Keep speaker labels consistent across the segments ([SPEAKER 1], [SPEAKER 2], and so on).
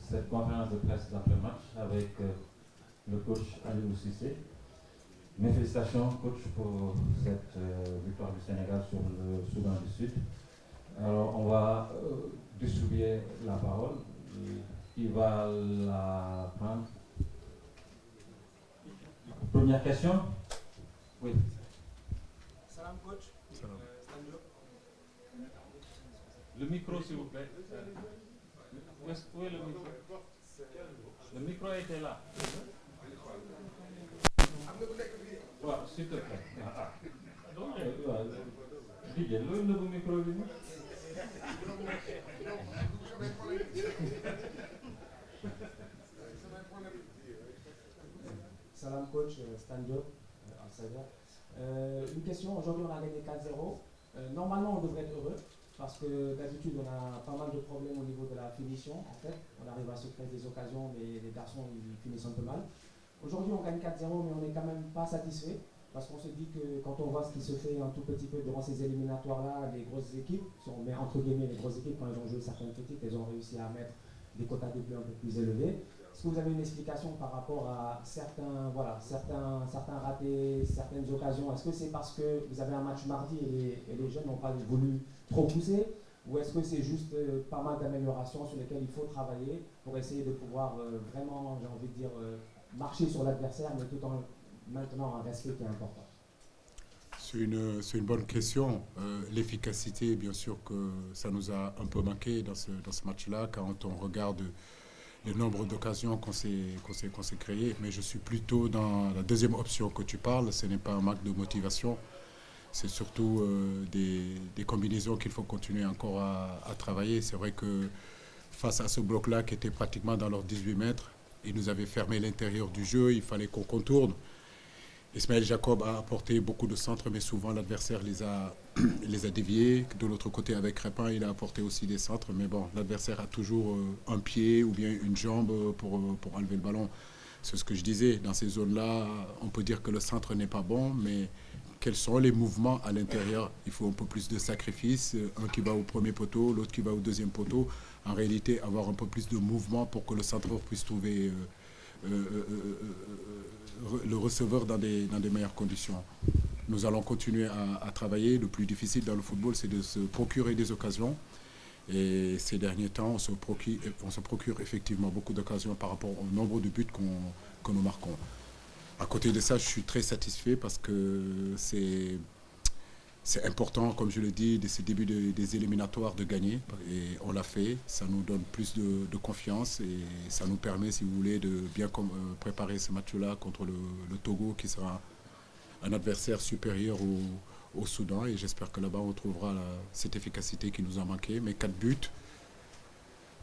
[SPEAKER 1] cette conférence de presse d'après-match avec le coach Aliou Cissé. Mes félicitations, coach, pour cette victoire du Sénégal sur le Soudan du Sud. Alors, on va distribuer la parole. Qui va la prendre? Première question? Oui.
[SPEAKER 2] Salam, coach.
[SPEAKER 3] Salam.
[SPEAKER 1] Le micro, s'il vous plaît. Où est le micro? Le micro était là. Ouais, s'il te plaît. Didier, le micro est
[SPEAKER 2] Salam, coach. Stan Diop, une question. Aujourd'hui, on a gagné 4-0. Normalement, on devrait être heureux parce que d'habitude, on a pas mal de problèmes au niveau de la finition. En fait, on arrive à se créer des occasions, mais les garçons ils finissent un peu mal. Aujourd'hui, on gagne 4-0, mais on n'est quand même pas satisfait parce qu'on se dit que quand on voit ce qui se fait un tout petit peu durant ces éliminatoires-là, les grosses équipes, si on met entre guillemets les grosses équipes, quand ils ont joué certaines petites, elles ont réussi à mettre des quotas de buts un peu plus élevés. Est-ce que vous avez une explication par rapport à certains ratés, certaines occasions? Est-ce que c'est parce que vous avez un match mardi et les jeunes n'ont pas voulu trop pousser? Ou est-ce que c'est juste pas mal d'améliorations sur lesquelles il faut travailler pour essayer de pouvoir vraiment, j'ai envie de dire, marcher sur l'adversaire, mais tout en maintenant un respect qui est important?
[SPEAKER 3] C'est une bonne question. L'efficacité, bien sûr que ça nous a un peu manqué dans ce match-là, quand on regarde le nombre d'occasions qu'on s'est créé. Mais je suis plutôt dans la deuxième option que tu parles. Ce n'est pas un manque de motivation. C'est surtout des combinaisons qu'il faut continuer encore à travailler. C'est vrai que face à ce bloc-là qui était pratiquement dans leurs 18 mètres, ils nous avaient fermé l'intérieur du jeu. Il fallait qu'on contourne. Ismaël Jacob a apporté beaucoup de centres, mais souvent l'adversaire les a déviés. De l'autre côté, avec Crépin, il a apporté aussi des centres. Mais bon, l'adversaire a toujours un pied ou bien une jambe pour enlever le ballon. C'est ce que je disais. Dans ces zones-là, on peut dire que le centre n'est pas bon, mais quels sont les mouvements à l'intérieur? Il faut un peu plus de sacrifice. Un qui va au premier poteau, l'autre qui va au deuxième poteau. En réalité, avoir un peu plus de mouvement pour que le centreur puisse trouver le receveur dans des meilleures conditions. Nous allons continuer à travailler. Le plus difficile dans le football, c'est de se procurer des occasions. Et ces derniers temps, on se procure effectivement beaucoup d'occasions par rapport au nombre de buts que nous marquons. À côté de ça, je suis très satisfait parce que c'est important, comme je le dis, de ces débuts des éliminatoires de gagner. Et on l'a fait. Ça nous donne plus de confiance et ça nous permet, si vous voulez, de bien préparer ce match-là contre le Togo, qui sera un adversaire supérieur au Soudan. Et j'espère que là-bas, on trouvera cette efficacité qui nous a manqué. Mais 4 buts,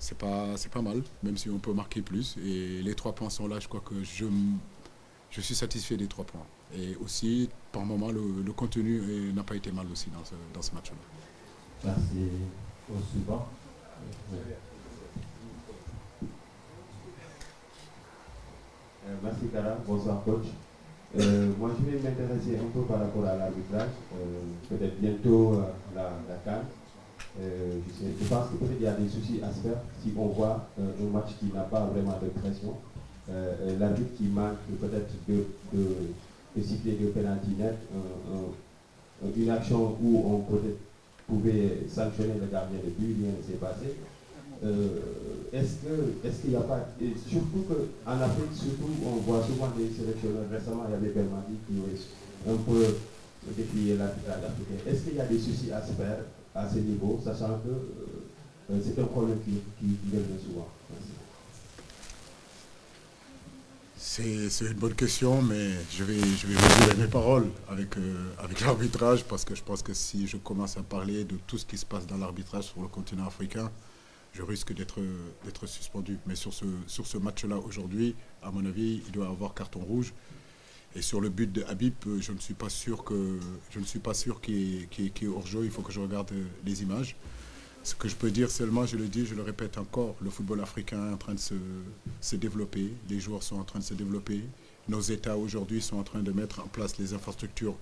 [SPEAKER 3] c'est pas mal, même si on peut marquer plus. Et les 3 points sont là. Je crois que je suis satisfait des 3 points. Et aussi, par moment, le contenu n'a pas été mal aussi dans ce match-là.
[SPEAKER 1] Merci. Au suivant.
[SPEAKER 4] Merci Kara, bonsoir coach. Moi je vais m'intéresser un peu par rapport à l'arbitrage, peut-être bientôt la CAN. Je pense que peut-être il y a des soucis à se faire si on voit un match qui n'a pas vraiment de pression. L'arbitre qui manque peut-être de siffler de penalty net, une action où on pouvait sanctionner le gardien de but, rien ne s'est passé. Est-ce qu'il n'y a pas, surtout qu'en Afrique, surtout, on voit souvent des sélectionneurs, récemment il y avait Belmadi qui ont un peu défié l'arbitrage africain. Est-ce qu'il y a des soucis à se faire à ce niveau, sachant que c'est un problème qui revient souvent? Merci.
[SPEAKER 3] C'est une bonne question, mais je vais mesurer mes paroles avec l'arbitrage, parce que je pense que si je commence à parler de tout ce qui se passe dans l'arbitrage sur le continent africain, je risque d'être suspendu. Mais sur ce match-là aujourd'hui, à mon avis, il doit avoir carton rouge. Et sur le but de Habib, je ne suis pas sûr qu'il est hors-jeu. Il faut que je regarde les images. Ce que je peux dire seulement, je le dis, je le répète encore, le football africain est en train de se développer, les joueurs sont en train de se développer, nos États aujourd'hui sont en train de mettre en place les infrastructures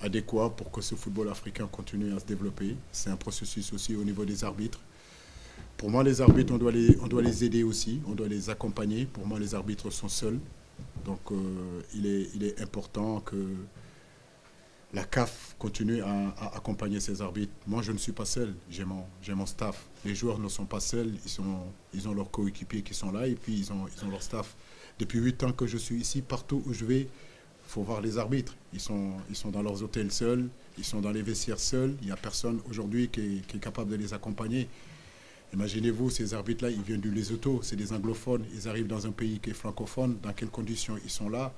[SPEAKER 3] adéquates pour que ce football africain continue à se développer. C'est un processus aussi au niveau des arbitres. Pour moi, les arbitres, on doit les aider aussi, on doit les accompagner. Pour moi, les arbitres sont seuls. Donc, il est important que la CAF continue à accompagner ses arbitres. Moi, je ne suis pas seul, j'ai mon staff. Les joueurs ne sont pas seuls, ils ont leurs coéquipiers qui sont là et puis ils ont leur staff. Depuis 8 ans que je suis ici, partout où je vais, il faut voir les arbitres. Ils sont dans leurs hôtels seuls, ils sont dans les vestiaires seuls. Il n'y a personne aujourd'hui qui est capable de les accompagner. Imaginez-vous, ces arbitres-là, ils viennent du Lesotho, c'est des anglophones, ils arrivent dans un pays qui est francophone, dans quelles conditions ils sont là.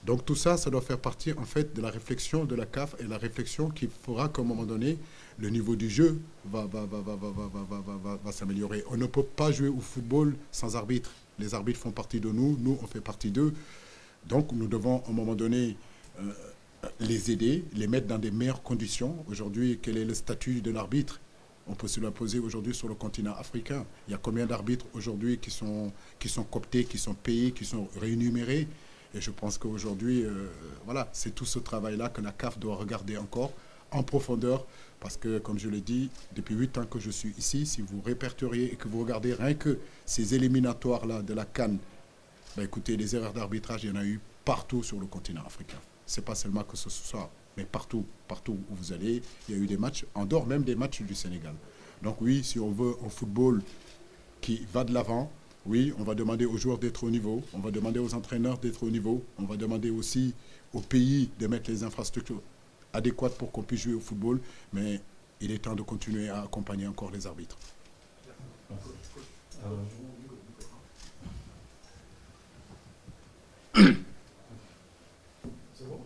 [SPEAKER 3] Donc tout ça, ça doit faire partie en fait de la réflexion de la CAF et la réflexion qui fera qu'à un moment donné, le niveau du jeu va s'améliorer. On ne peut pas jouer au football sans arbitre. Les arbitres font partie de nous, nous on fait partie d'eux. Donc nous devons à un moment donné les aider, les mettre dans des meilleures conditions. Aujourd'hui, quel est le statut de l'arbitre ? On peut se la poser aujourd'hui sur le continent africain. Il y a combien d'arbitres aujourd'hui qui sont cooptés, qui sont payés, qui sont rémunérés ? Et je pense qu'aujourd'hui, voilà, c'est tout ce travail-là que la CAF doit regarder encore en profondeur. Parce que, comme je l'ai dit, depuis 8 ans que je suis ici, si vous répertoriez et que vous regardez rien que ces éliminatoires-là de la CAN, ben écoutez, les erreurs d'arbitrage, il y en a eu partout sur le continent africain. Ce n'est pas seulement que ce soit, mais partout où vous allez, il y a eu des matchs, en dehors même des matchs du Sénégal. Donc oui, si on veut un football qui va de l'avant, oui, on va demander aux joueurs d'être au niveau, on va demander aux entraîneurs d'être au niveau, on va demander aussi au pays de mettre les infrastructures adéquates pour qu'on puisse jouer au football, mais il est temps de continuer à accompagner encore les arbitres.
[SPEAKER 2] C'est bon?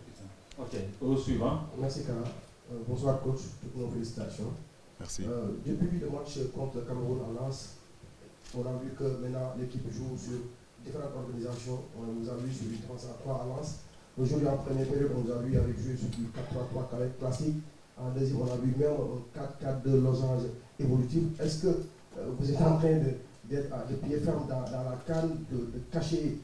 [SPEAKER 1] Ok, au suivant.
[SPEAKER 5] Merci Kara. Bonsoir coach, toutes nos félicitations.
[SPEAKER 3] Merci.
[SPEAKER 5] Depuis le match contre le Cameroun en Lens, on a vu que maintenant l'équipe joue sur différentes organisations. On nous a vu sur du 3-3 à Lens. Aujourd'hui, en première période, on nous a vu avec jouer sur du 4-3-3 classique. En deuxième, on a vu même un 4-4-2 losange évolutif. Est-ce que vous êtes en train d'être de pied ferme dans la canne, de cacher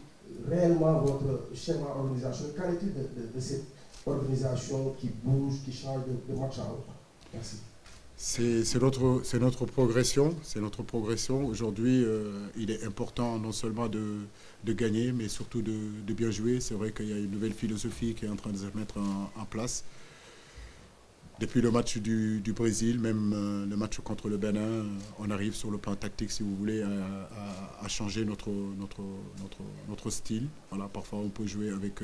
[SPEAKER 5] réellement votre schéma organisation? Qu'en est-il de cette organisation qui bouge, qui change de match à autre? Merci.
[SPEAKER 3] C'est notre progression. C'est notre progression. Aujourd'hui, il est important non seulement de gagner, mais surtout de bien jouer. C'est vrai qu'il y a une nouvelle philosophie qui est en train de se mettre en place. Depuis le match du Brésil, même le match contre le Bénin, on arrive sur le plan tactique, si vous voulez, à changer notre style. Voilà, parfois, on peut jouer avec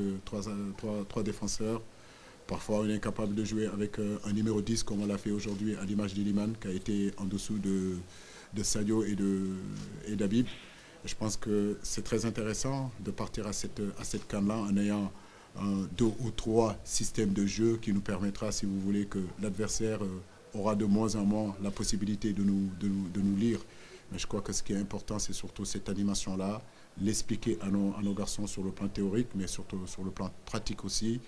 [SPEAKER 3] trois défenseurs. Parfois, on est capable de jouer avec un numéro 10, comme on l'a fait aujourd'hui, à l'image d'Iliman, qui a été en dessous de Sadio et d'Habib. Je pense que c'est très intéressant de partir à cette CAN-là en ayant 2 ou 3 systèmes de jeu qui nous permettra, si vous voulez, que l'adversaire aura de moins en moins la possibilité de nous lire. Mais je crois que ce qui est important, c'est surtout cette animation-là, l'expliquer à nos garçons sur le plan théorique, mais surtout sur le plan pratique aussi.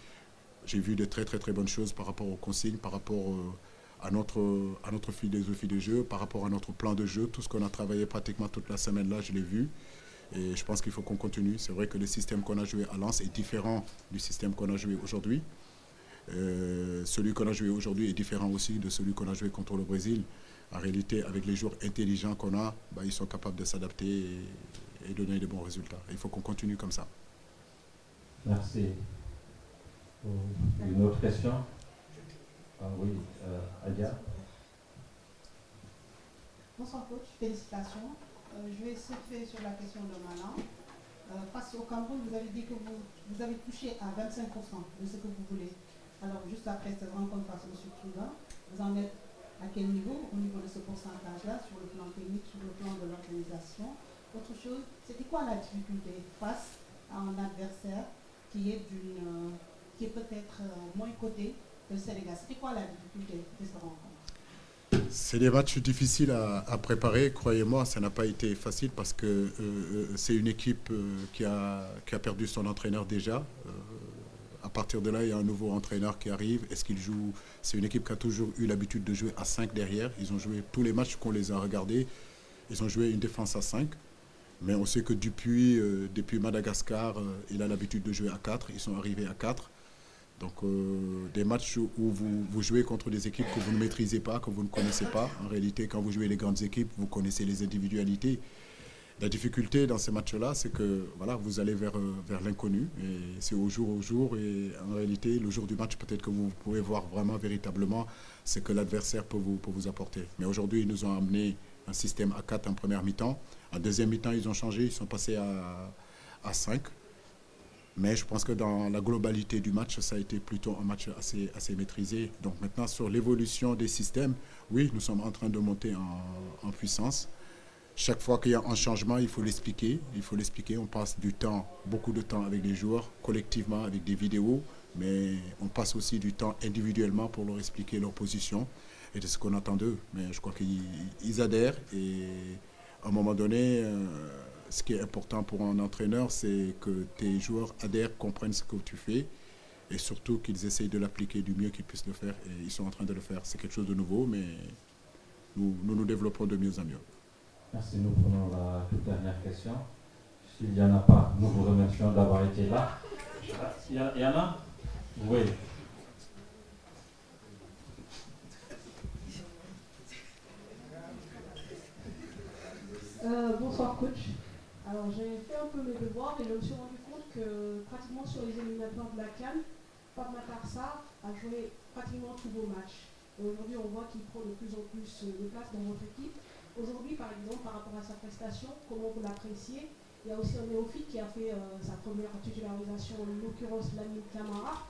[SPEAKER 3] J'ai vu de très très très bonnes choses par rapport aux consignes, par rapport à notre philosophie de jeu, par rapport à notre plan de jeu. Tout ce qu'on a travaillé pratiquement toute la semaine là, je l'ai vu. Et je pense qu'il faut qu'on continue. C'est vrai que le système qu'on a joué à Lens est différent du système qu'on a joué aujourd'hui. Celui qu'on a joué aujourd'hui est différent aussi de celui qu'on a joué contre le Brésil. En réalité, avec les joueurs intelligents qu'on a, ils sont capables de s'adapter et donner de bons résultats. Il faut qu'on continue comme ça.
[SPEAKER 1] Merci. Une autre question? Oui, Adia.
[SPEAKER 6] Bonsoir coach, félicitations. Je vais surfer sur la question de Malan. Face au Cameroun, vous avez dit que vous avez touché à 25% de ce que vous voulez. Alors juste après cette rencontre face à M. Trouga, vous en êtes à quel niveau au niveau de ce pourcentage-là, sur le plan technique, sur le plan de l'organisation? Autre chose, c'était quoi la difficulté face à un adversaire qui est peut-être moins coté que le Sénégal? C'était quoi la difficulté de cette rencontre?
[SPEAKER 3] C'est des matchs difficiles à préparer, croyez-moi, ça n'a pas été facile parce que c'est une équipe qui a perdu son entraîneur déjà. À partir de là, il y a un nouveau entraîneur qui arrive. Est-ce qu'il joue? C'est une équipe qui a toujours eu l'habitude de jouer à 5 derrière. Ils ont joué tous les matchs qu'on les a regardés. Ils ont joué une défense à 5. Mais on sait que depuis Madagascar, il a l'habitude de jouer à 4. Ils sont arrivés à 4. Donc des matchs où vous jouez contre des équipes que vous ne maîtrisez pas, que vous ne connaissez pas. En réalité, quand vous jouez les grandes équipes, vous connaissez les individualités. La difficulté dans ces matchs-là, c'est que voilà, vous allez vers l'inconnu. Et c'est au jour. Et en réalité, le jour du match, peut-être que vous pouvez voir vraiment, véritablement, ce que l'adversaire peut vous apporter. Mais aujourd'hui, ils nous ont amené un système à 4 en première mi-temps. En deuxième mi-temps, ils ont changé. Ils sont passés à 5. Mais je pense que dans la globalité du match, ça a été plutôt un match assez maîtrisé. Donc maintenant, sur l'évolution des systèmes, oui, nous sommes en train de monter en puissance. Chaque fois qu'il y a un changement, il faut l'expliquer. On passe du temps, beaucoup de temps avec les joueurs, collectivement avec des vidéos, mais on passe aussi du temps individuellement pour leur expliquer leur position et de ce qu'on attend d'eux. Mais je crois qu'ils adhèrent et à un moment donné, ce qui est important pour un entraîneur, c'est que tes joueurs adhèrent, comprennent ce que tu fais et surtout qu'ils essayent de l'appliquer du mieux qu'ils puissent le faire. Et ils sont en train de le faire. C'est quelque chose de nouveau, mais nous développons de mieux en mieux.
[SPEAKER 1] Merci, nous prenons la toute dernière question. S'il n'y en a pas, nous vous remercions d'avoir été là. Il y en a? Oui.
[SPEAKER 7] Bonsoir coach. Alors j'ai fait un peu mes devoirs et je me suis rendu compte que pratiquement sur les éliminatoires de la CAN, Pape Matar Sarr a joué pratiquement tous vos matchs. Et aujourd'hui on voit qu'il prend de plus en plus de place dans votre équipe. Aujourd'hui par exemple par rapport à sa prestation, comment vous l'appréciez? Il y a aussi un néophyte qui a fait sa première titularisation, en l'occurrence Lamine Camara.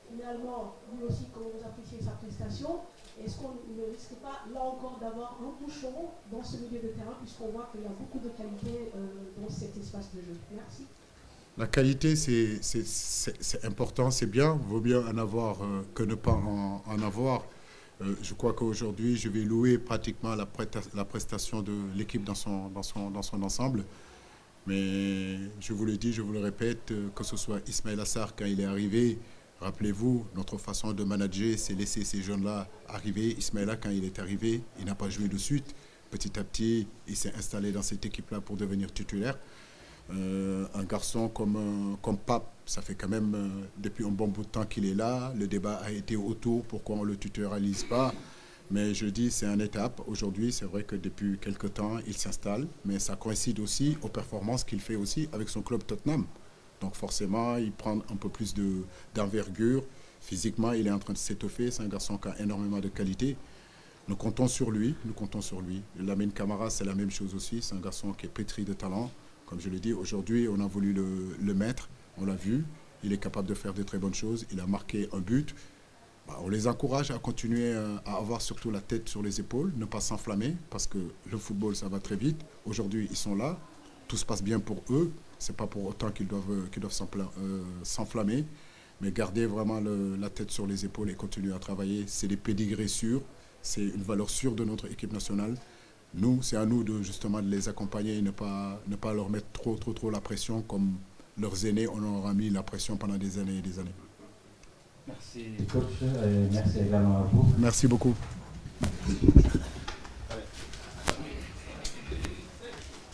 [SPEAKER 7] Finalement, lui aussi, comment vous appréciez sa prestation? Est-ce qu'on ne risque pas, là encore, d'avoir un bouchon dans ce milieu de terrain, puisqu'on voit qu'il y a beaucoup de qualité dans cet espace de jeu? Merci.
[SPEAKER 3] La qualité, c'est important, c'est bien. Il vaut mieux en avoir que ne pas en avoir. Je crois qu'aujourd'hui, je vais louer pratiquement la prestation de l'équipe dans son ensemble. Mais je vous le dis, je vous le répète, que ce soit Ismaïla Sarr quand il est arrivé, rappelez-vous, notre façon de manager, c'est laisser ces jeunes-là arriver. Ismaïla, quand il est arrivé, il n'a pas joué de suite. Petit à petit, il s'est installé dans cette équipe-là pour devenir titulaire. Un garçon comme Pape, ça fait quand même depuis un bon bout de temps qu'il est là. Le débat a été autour, pourquoi on ne le titularise pas. Mais je dis, c'est une étape. Aujourd'hui, c'est vrai que depuis quelque temps, il s'installe. Mais ça coïncide aussi aux performances qu'il fait aussi avec son club Tottenham. Donc forcément, il prend un peu plus d'envergure. Physiquement, il est en train de s'étoffer. C'est un garçon qui a énormément de qualité. Nous comptons sur lui. Lamine Camara, c'est la même chose aussi. C'est un garçon qui est pétri de talent. Comme je le dis, aujourd'hui, on a voulu le mettre. On l'a vu. Il est capable de faire de très bonnes choses. Il a marqué un but. On les encourage à continuer à avoir surtout la tête sur les épaules, ne pas s'enflammer, parce que le football, ça va très vite. Aujourd'hui, ils sont là. Tout se passe bien pour eux. Ce n'est pas pour autant qu'ils doivent s'enflammer. Mais garder vraiment la tête sur les épaules et continuer à travailler. C'est des pédigrés sûrs. C'est une valeur sûre de notre équipe nationale. Nous, c'est à nous justement de les accompagner et ne pas leur mettre trop la pression comme leurs aînés. On leur a mis la pression pendant des années et des années.
[SPEAKER 1] Merci coach et merci également à vous.
[SPEAKER 3] Merci beaucoup.